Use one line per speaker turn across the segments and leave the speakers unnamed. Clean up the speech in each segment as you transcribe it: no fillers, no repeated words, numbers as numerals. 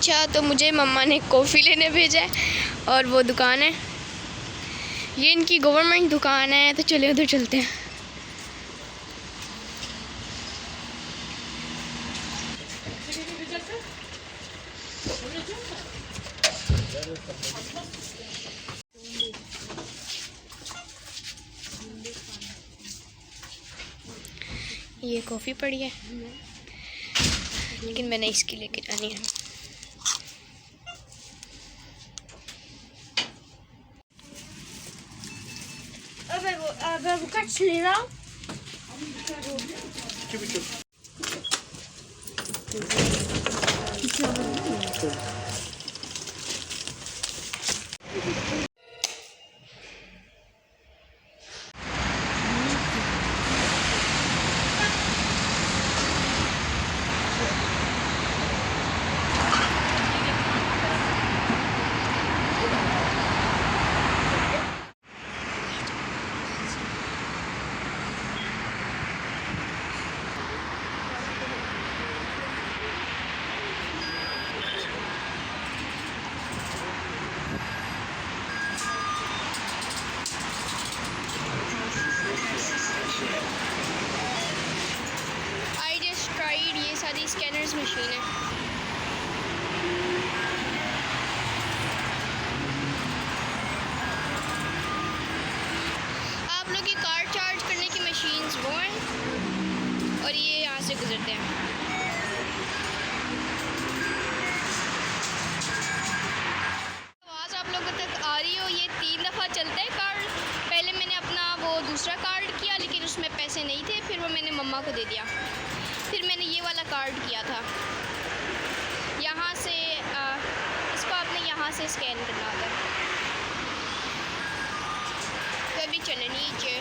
अच्छा, तो मुझे मम्मा ने कॉफ़ी लेने भेजा है और वो दुकान है, ये इनकी गवर्नमेंट दुकान है। तो चलिए उधर चलते हैं। ये कॉफ़ी पड़ी है, लेकिन मैंने इसकी लेके जानी है। ये सारी स्कैनर्स मशीन है। आप लोग की कार चार्ज करने की मशीन्स वो हैं और ये यहाँ से गुजरते हैं। आवाज़ आप लोगों तक आ रही हो, ये 3 दफ़ा चलता है कार्ड। पहले मैंने अपना वो दूसरा कार्ड किया, लेकिन उसमें पैसे नहीं थे, फिर वो मैंने मम्मा को दे दिया। फिर मैंने ये वाला कार्ड किया था। यहाँ से इसको आपने यहाँ से स्कैन करना होता है। तो अभी चले नीचे।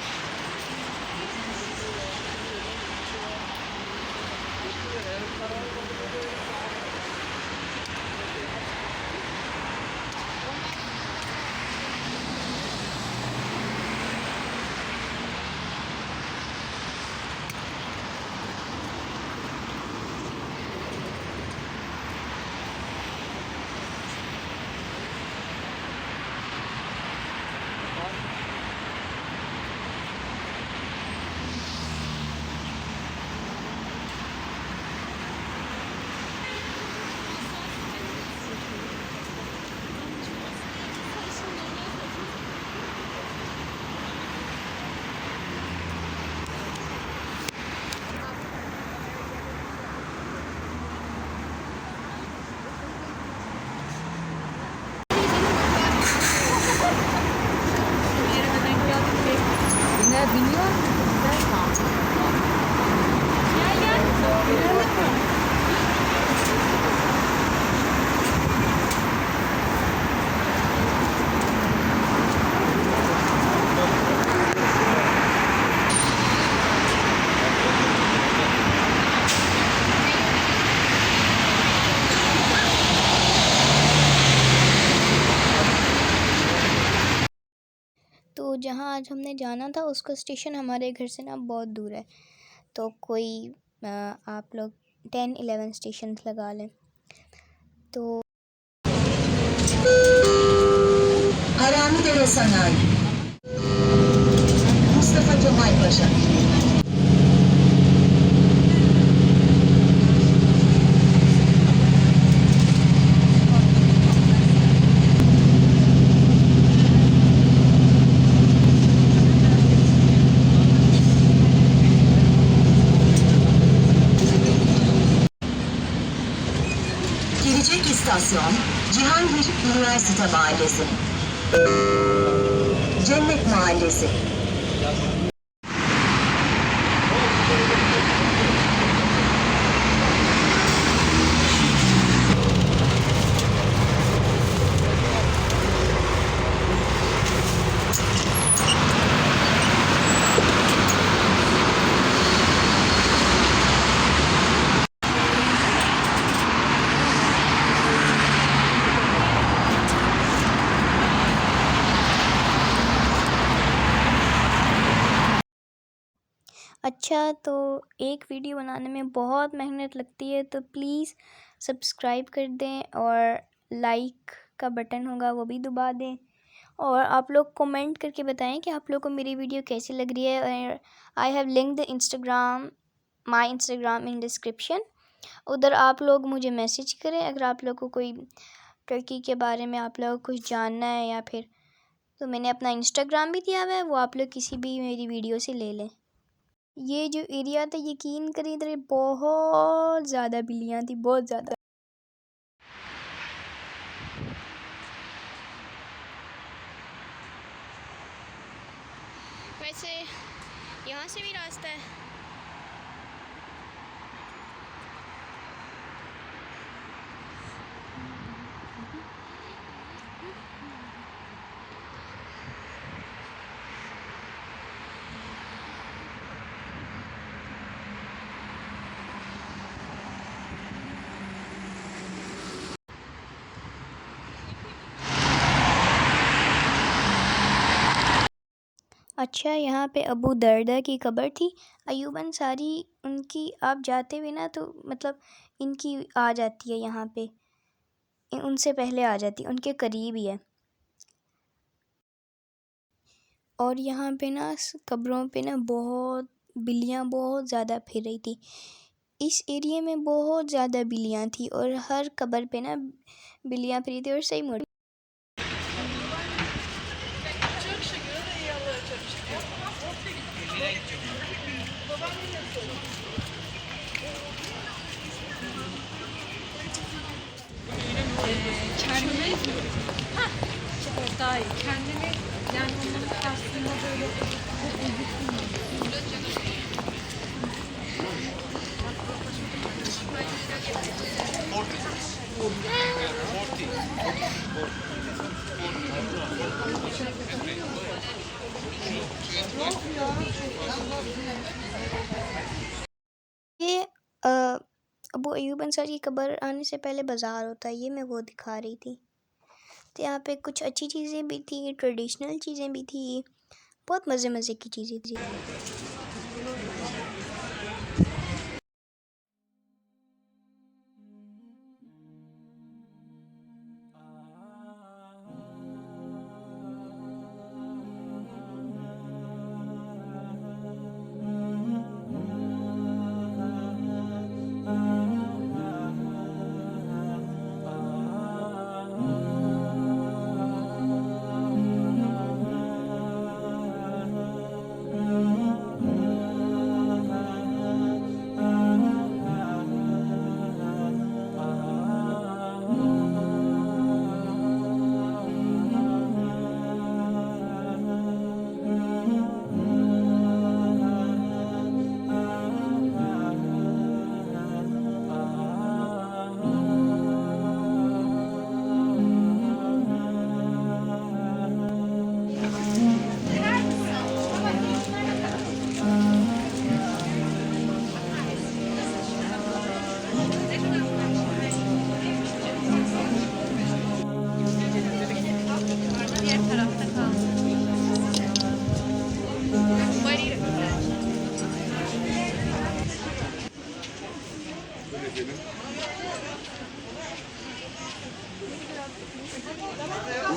तो जहाँ आज हमने जाना था उसका स्टेशन हमारे घर से ना बहुत दूर है, तो कोई आप लोग 10-11 स्टेशन लगा लें। तो
Haramidere Sanayi Mustafa Kemal Paşa Gelecek istasyon Cihangir Üniversite Mahallesi, Cennet Mahallesi.
अच्छा, तो एक वीडियो बनाने में बहुत मेहनत लगती है, तो प्लीज़ सब्सक्राइब कर दें और लाइक का बटन होगा वो भी दबा दें। और आप लोग कमेंट करके बताएं कि आप लोग को मेरी वीडियो कैसी लग रही है। और I have link the Instagram, my Instagram in description. उधर आप लोग मुझे मैसेज करें अगर आप लोग को कोई टर्की के बारे में आप लोग को कुछ जानना है, या फिर तो मैंने अपना इंस्टाग्राम भी दिया हुआ है, वो आप लोग किसी भी मेरी वीडियो से ले लें। ये जो एरिया था, यकीन करें इधर बहुत ज़्यादा बिल्लियाँ थी, बहुत ज़्यादा। वैसे यहाँ से भी रास्ता है। अच्छा, यहाँ पे अबू दरदा की कब्र थी। अयूब अंसारी उनकी आप जाते हुए ना तो मतलब इनकी आ जाती है यहाँ पे, उनसे पहले आ जाती, उनके करीब ही है। और यहाँ पे ना कब्रों पे ना बहुत बिल्लियाँ बहुत ज़्यादा फिर रही थी। इस एरिया में बहुत ज़्यादा बिल्लियाँ थी और हर कब्र पे ना बिल्लियाँ फिरी थी और सही मुड़।
Kendini o daha iyi. Kendini yani onun karşısında böyle
ये अबू अयूब अंसारी की कब्र आने से पहले बाज़ार होता है, ये मैं वो दिखा रही थी। तो यहाँ पे कुछ अच्छी चीज़ें भी थी, ट्रेडिशनल चीज़ें भी थी, बहुत मज़े मज़े की चीज़ें थी।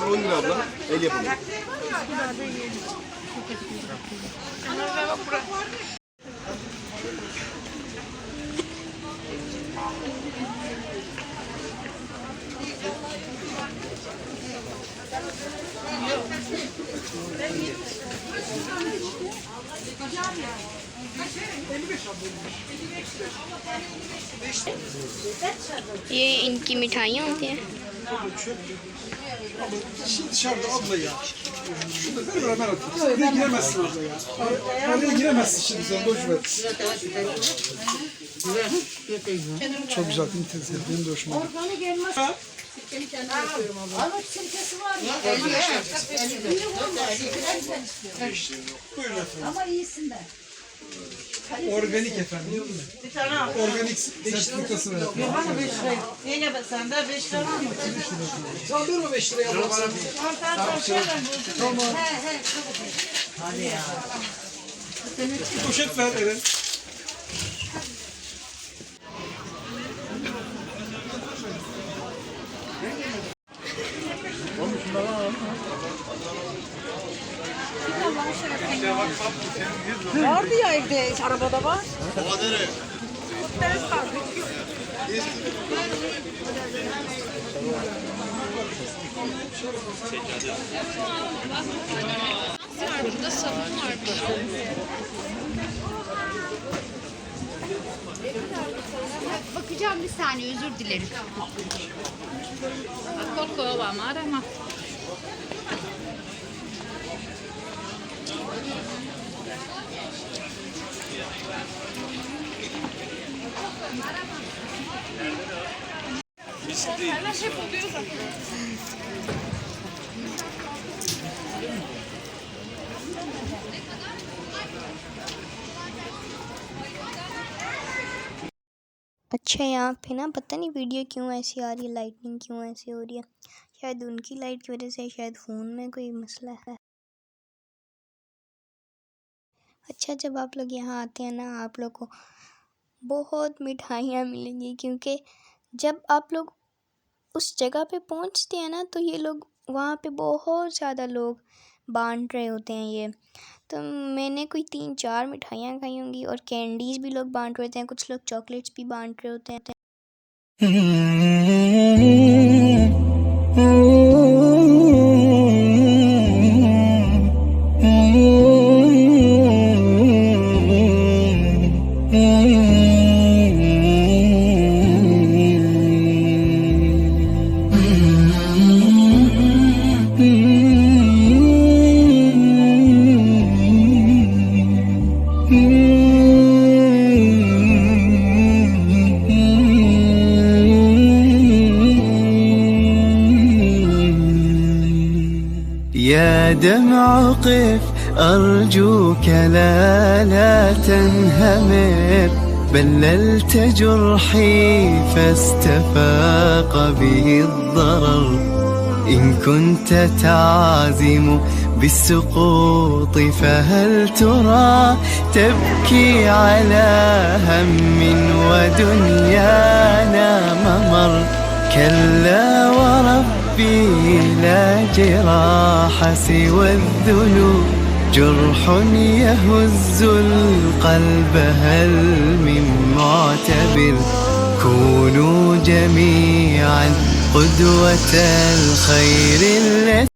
Bunlar 10 lira abla. El yapımı.
ये इनकी मिठाइयाँ होती हैं।
Şimdi dışarıda abla ya. Şurada ver beraber atıyoruz. Oraya giremezsin abla ya. Oraya giremezsin şimdi sen boş ver. Çok güzel değil mi teyze? Benim de hoşuma gitti.
Organik elma. Alık sirkesi var mı? 50.
Buyurun efendim.
Ama iyisinden.
Organik efendim.
Bir tane al.
Organik sertifikası ver.
Bana 5 lira. Yenge ben sende 5 lira var mı?
Sen verme 5 liraya abla.
Ortadan şöyle
Tamam.
He. Hadi ya.
Bir poşet ver Eren.
Vardı ya evde, arabada var.
Burada sabun varmış.
Bakacağım bir saniye, özür dilerim.
Koliko je ova marama?
अच्छा, यहाँ पे ना पता नहीं वीडियो क्यों ऐसी आ रही है, लाइटनिंग क्यों ऐसी हो रही है। शायद उनकी लाइट की वजह से, शायद फ़ोन में कोई मसला है। अच्छा, जब आप लोग यहाँ आते हैं ना, आप लोग को बहुत मिठाइयाँ मिलेंगी, क्योंकि जब आप लोग उस जगह पे पहुँचते हैं ना, तो ये लोग वहाँ पे बहुत ज़्यादा लोग बांट रहे होते हैं ये। तो मैंने कोई 3-4 मिठाइयाँ खाई होंगी, और कैंडीज़ भी लोग बांट रहे होते हैं, कुछ लोग चॉकलेट्स भी बांट रहे होते हैं।
يا دمع قف أرجوك لا تنهمر، بللت جرحي فاستفاق به الضرر. إن كنت تعزم بالسقوط فهل ترى تبكي على هم ودنيانا ممر؟ كلا وربي لا جراح سوى الذنوب، جرح يهز القلب هل من معتبر؟ كونوا جميعا قدوة الخير التي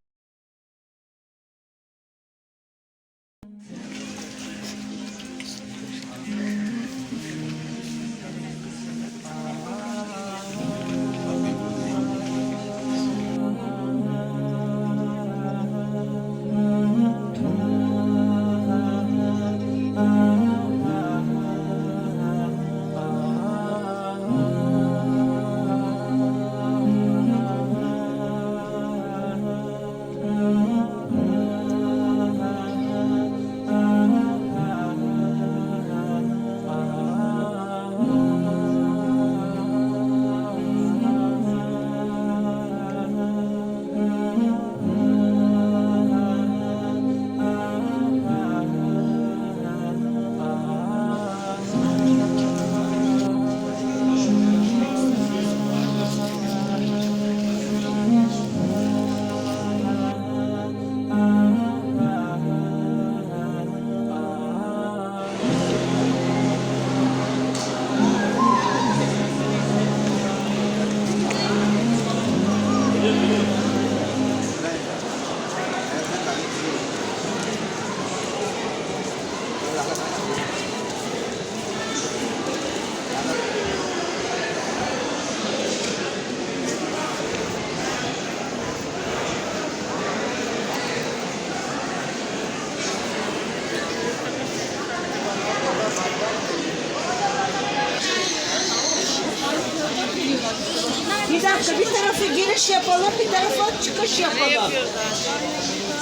Bir dakika, bir tarafa giriş yapalım, bir tarafa çıkış yapalım.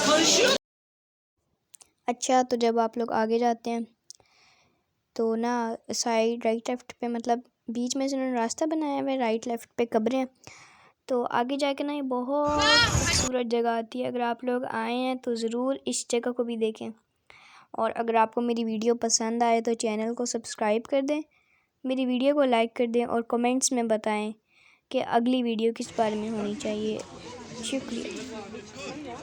Konuşuyor.
अच्छा, तो जब आप लोग आगे जाते हैं तो ना साइड राइट लेफ़्ट पे, मतलब बीच में से उन्होंने रास्ता बनाया हुआ है, राइट लेफ़्ट पे कब्रें हैं। तो आगे जाके ना ये बहुत खूबसूरत जगह आती है। अगर आप लोग आए हैं तो ज़रूर इस जगह को भी देखें, और अगर आपको मेरी वीडियो पसंद आए तो चैनल को सब्सक्राइब कर दें, मेरी वीडियो को लाइक कर दें, और कमेंट्स में बताएं कि अगली वीडियो किस बारे में होनी चाहिए। शुक्रिया।